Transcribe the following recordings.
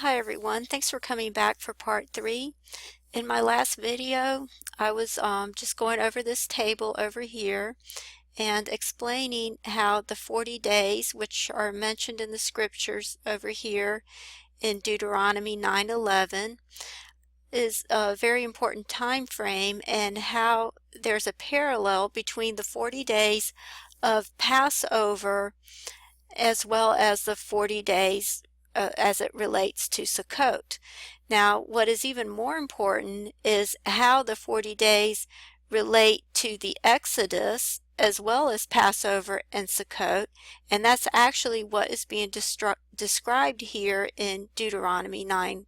Hi everyone, thanks for coming back for part 3. In my last video, I was just going over this table over here and explaining how the 40 days, which are mentioned in the scriptures over here in Deuteronomy 9:11, is a very important time frame, and how there's a parallel between the 40 days of Passover as well as the 40 days as it relates to Sukkot. Now, what is even more important is how the 40 days relate to the Exodus as well as Passover and Sukkot, and that's actually what is being described here in Deuteronomy 9,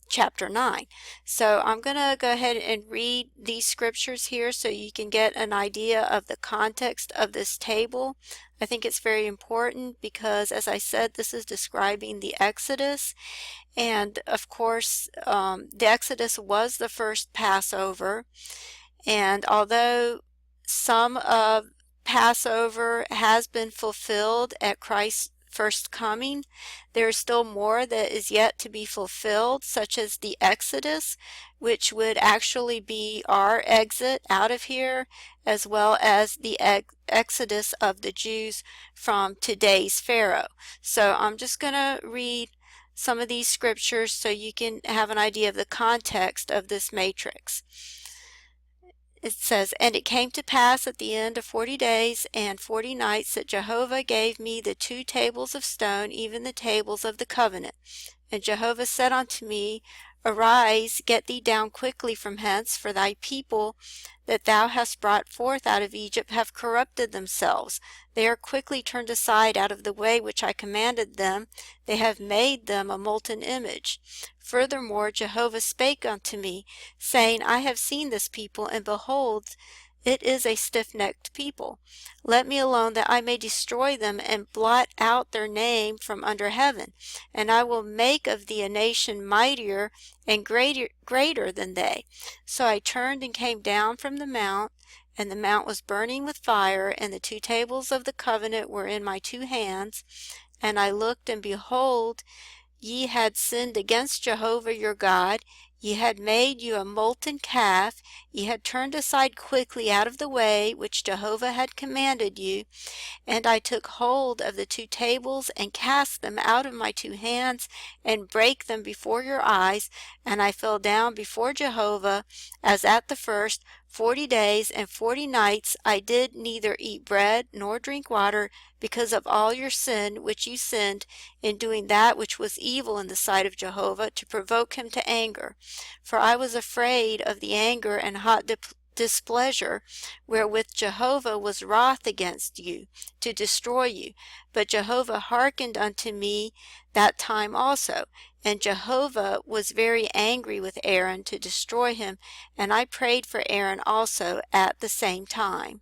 chapter 9. So I'm going to go ahead and read these scriptures here so you can get an idea of the context of this table. I think it's very important because, as I said, this is describing the Exodus. And of course, the Exodus was the first Passover. And although some of Passover has been fulfilled at Christ's first coming, there is still more that is yet to be fulfilled, such as the Exodus, which would actually be our exit out of here, as well as the exodus of the Jews from today's Pharaoh. So I'm just going to read some of these scriptures so you can have an idea of the context of this matrix. It says, "And it came to pass at the end of 40 days and 40 nights that Jehovah gave me the 2 tables of stone, even the tables of the covenant. And Jehovah said unto me, Arise, get thee down quickly from hence, for thy people that thou hast brought forth out of Egypt have corrupted themselves. They are quickly turned aside out of the way which I commanded them. They have made them a molten image. Furthermore, Jehovah spake unto me, saying, I have seen this people, and behold, it is a stiff-necked people. Let me alone that I may destroy them and blot out their name from under heaven. And I will make of thee a nation mightier and greater than they. So I turned and came down from the mount, and the mount was burning with fire, and the 2 tables of the covenant were in my 2 hands. And I looked, and behold, ye had sinned against Jehovah your God. Ye had made you a molten calf. Ye had turned aside quickly out of the way which Jehovah had commanded you. And I took hold of the 2 tables and cast them out of my 2 hands and brake them before your eyes. And I fell down before Jehovah as at the first. 40 days and 40 nights I did neither eat bread nor drink water, because of all your sin which you sinned in doing that which was evil in the sight of Jehovah, to provoke him to anger. For I was afraid of the anger and hot displeasure wherewith Jehovah was wroth against you, to destroy you. But Jehovah hearkened unto me that time also. And Jehovah was very angry with Aaron to destroy him, and I prayed for Aaron also at the same time."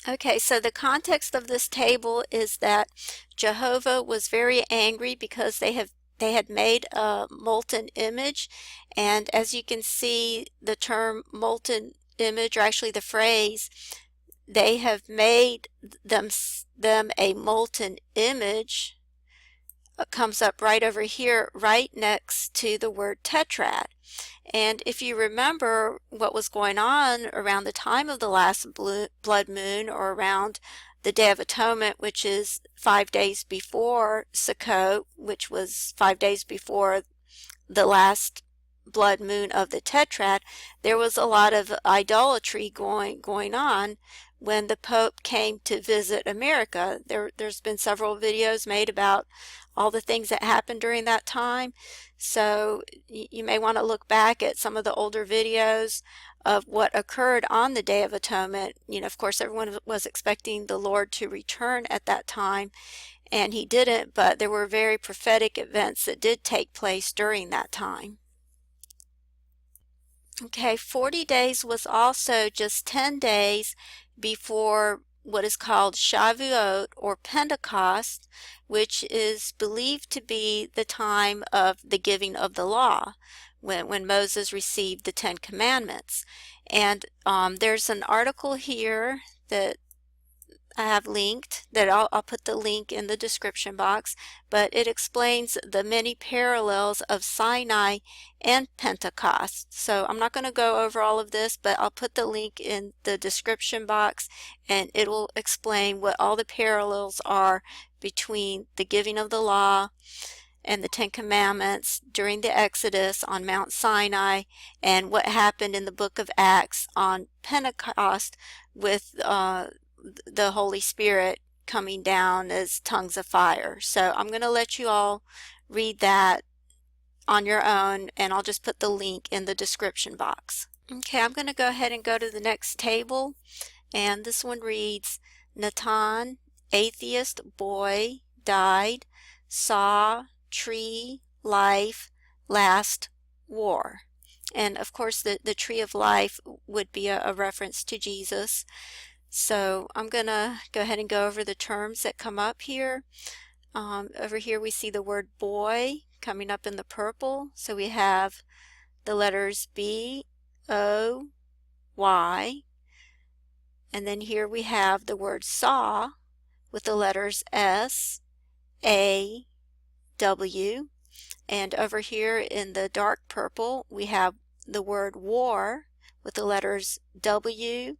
Okay, so the context of this table is that Jehovah was very angry because they had made a molten image. And as you can see, the term molten image, or actually the phrase, they have made them a molten image, comes up right over here, right next to the word tetrad. And if you remember what was going on around the time of the last blood moon, or around the Day of Atonement, which is 5 days before Sukkot, which was 5 days before the last blood moon of the tetrad, there was a lot of idolatry going on when the Pope came to visit America. There's been several videos made about all the things that happened during that time. So you may want to look back at some of the older videos of what occurred on the Day of Atonement. You know, of course, everyone was expecting the Lord to return at that time, and he didn't, but there were very prophetic events that did take place during that time. Okay, 40 days was also just 10 days before what is called Shavuot, or Pentecost, which is believed to be the time of the giving of the law, when Moses received the 10 Commandments. And there's an article here that I have linked that I'll put the link in the description box, but it explains the many parallels of Sinai and Pentecost. So I'm not going to go over all of this, but I'll put the link in the description box and it will explain what all the parallels are between the giving of the law and the Ten Commandments during the Exodus on Mount Sinai and what happened in the book of Acts on Pentecost with the Holy Spirit coming down as tongues of fire. So I'm going to let you all read that on your own, and I'll just put the link in the description box. Okay, I'm going to go ahead and go to the next table, and this one reads, Natan, atheist boy, died, saw, tree, life, last, war. And of course the tree of life would be a reference to Jesus. So I'm going to go ahead and go over the terms that come up here. Over here we see the word boy coming up in the purple. So we have the letters B, O, Y. And then here we have the word saw with the letters S, A, W. And over here in the dark purple we have the word war with the letters W,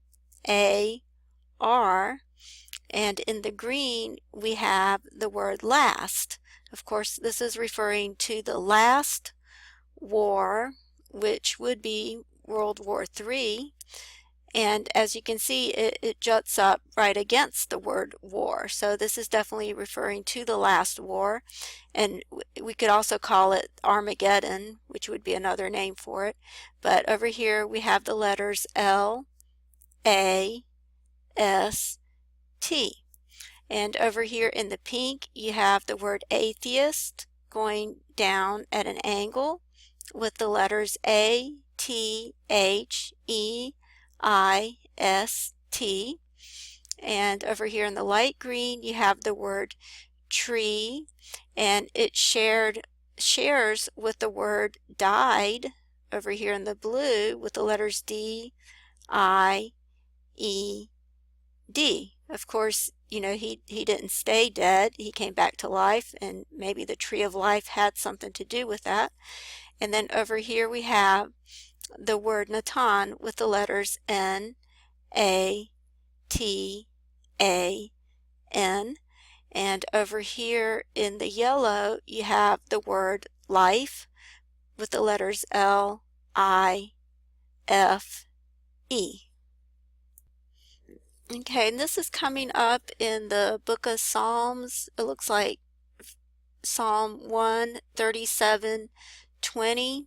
A, R, and in the green we have the word last. Of course, this is referring to the last war, which would be World War III. And as you can see, it juts up right against the word war. So this is definitely referring to the last war. And we could also call it Armageddon, which would be another name for it. But over here we have the letters L, A, S, T. And over here in the pink you have the word atheist going down at an angle with the letters A, T, H, E, I, S, T. And over here in the light green you have the word tree, and it shares with the word died over here in the blue with the letters D, I, E, D. Of course, you know, he didn't stay dead. He came back to life, and maybe the tree of life had something to do with that. And then over here we have the word Natan with the letters N, A, T, A, N. And over here in the yellow you have the word life with the letters L, I, F, E. Okay, and this is coming up in the book of Psalms. It looks like Psalm 137:20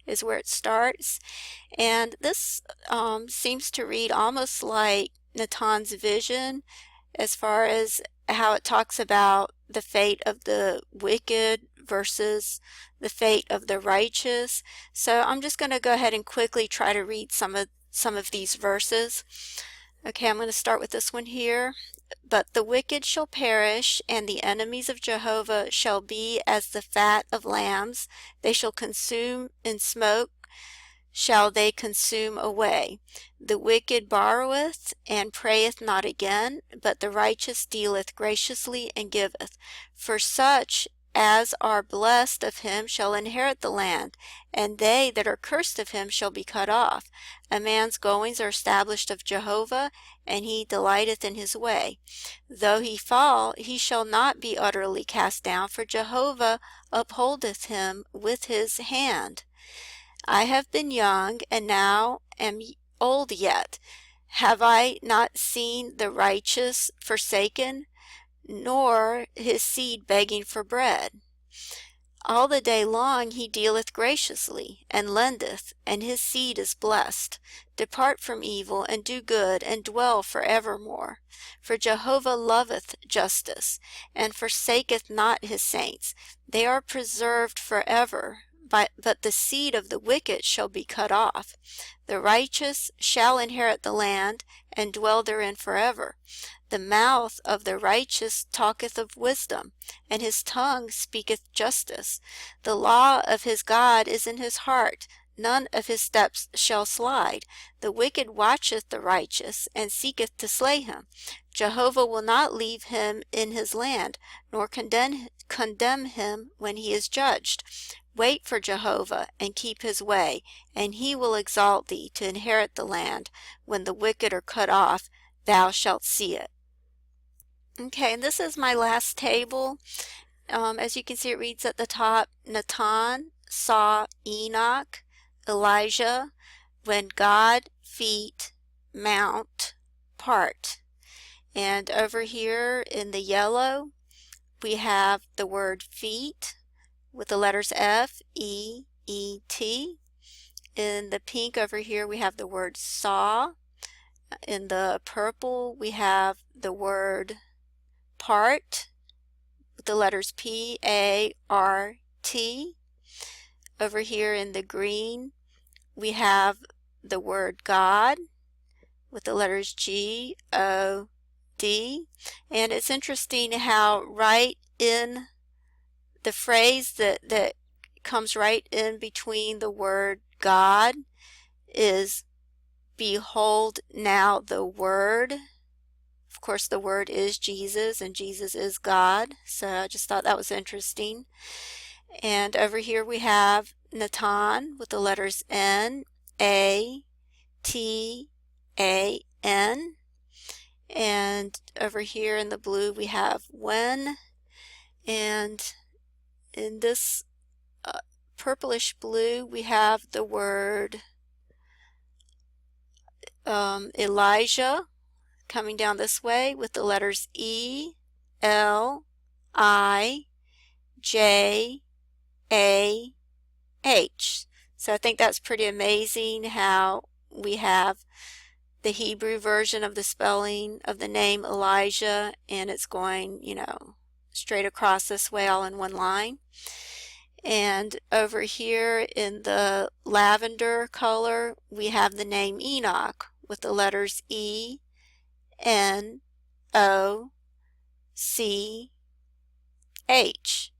is where it starts. And this seems to read almost like Natan's vision as far as how it talks about the fate of the wicked versus the fate of the righteous. So I'm just going to go ahead and quickly try to read some of these verses. Okay, I'm going to start with this one here. But the wicked shall perish, and the enemies of Jehovah shall be as the fat of lambs. They shall consume in smoke, shall they consume away. The wicked borroweth, and prayeth not again, but the righteous dealeth graciously and giveth. For such as are blessed of him shall inherit the land, and they that are cursed of him shall be cut off. A man's goings are established of Jehovah, and he delighteth in his way. Though he fall, he shall not be utterly cast down, for Jehovah upholdeth him with his hand. I have been young, and now am old yet. Have I not seen the righteous forsaken, nor his seed begging for bread? All the day long he dealeth graciously, and lendeth, and his seed is blessed. Depart from evil, and do good, and dwell for evermore. For Jehovah loveth justice, and forsaketh not his saints. They are preserved for ever, but the seed of the wicked shall be cut off. The righteous shall inherit the land, and dwell therein forever. The mouth of the righteous talketh of wisdom, and his tongue speaketh justice. The law of his God is in his heart. none of his steps shall slide. The wicked watcheth the righteous, and seeketh to slay him. Jehovah will not leave him in his land, nor condemn him when he is judged. Wait for Jehovah, and keep his way, and he will exalt thee to inherit the land. When the wicked are cut off, thou shalt see it. Okay, and this is my last table. As you can see, it reads at the top, Natan saw Enoch, Elijah, when God feet mount part. And over here in the yellow, we have the word feet with the letters F, E, E, T. In the pink over here, we have the word saw. In the purple, we have the word part with the letters P, A, R, T. Over here in the green, we have the word God with the letters G, O, D. And it's interesting how right in the phrase that comes right in between the word God is behold now the Word. Of course, the Word is Jesus, and Jesus is God. So I just thought that was interesting. And over here we have Natan with the letters N, A, T, A, N. And over here in the blue we have when. And in this purplish blue we have the word Elijah coming down this way with the letters E, L, I, J, A, H. So I think that's pretty amazing how we have the Hebrew version of the spelling of the name Elijah, and it's going, straight across this way all in one line. And over here in the lavender color, we have the name Enoch with the letters E, N, O, C, H.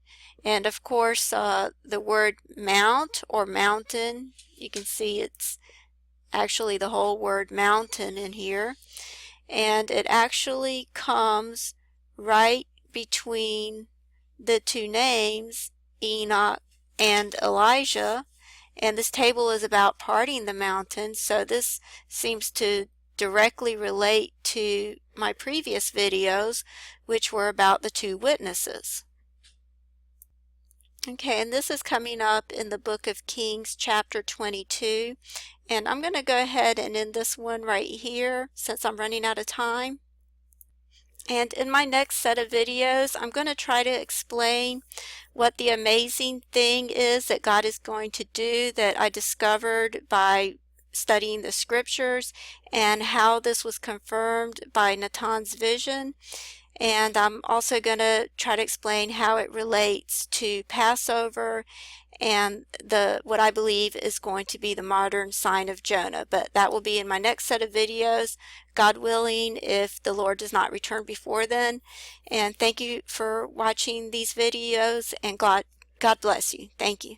And of course, the word mount or mountain, you can see it's actually the whole word mountain in here. And it actually comes right between the two names, Enoch and Elijah. And this table is about parting the mountain, so this seems to directly relate to my previous videos, which were about the two witnesses. Okay, and this is coming up in the book of Kings, chapter 22. And I'm going to go ahead and end this one right here since I'm running out of time. And in my next set of videos, I'm going to try to explain what the amazing thing is that God is going to do that I discovered by studying the scriptures, and how this was confirmed by Natan's vision. And I'm also going to try to explain how it relates to Passover and what I believe is going to be the modern sign of Jonah. But that will be in my next set of videos, God willing, if the Lord does not return before then. And thank you for watching these videos, and God bless you. Thank you.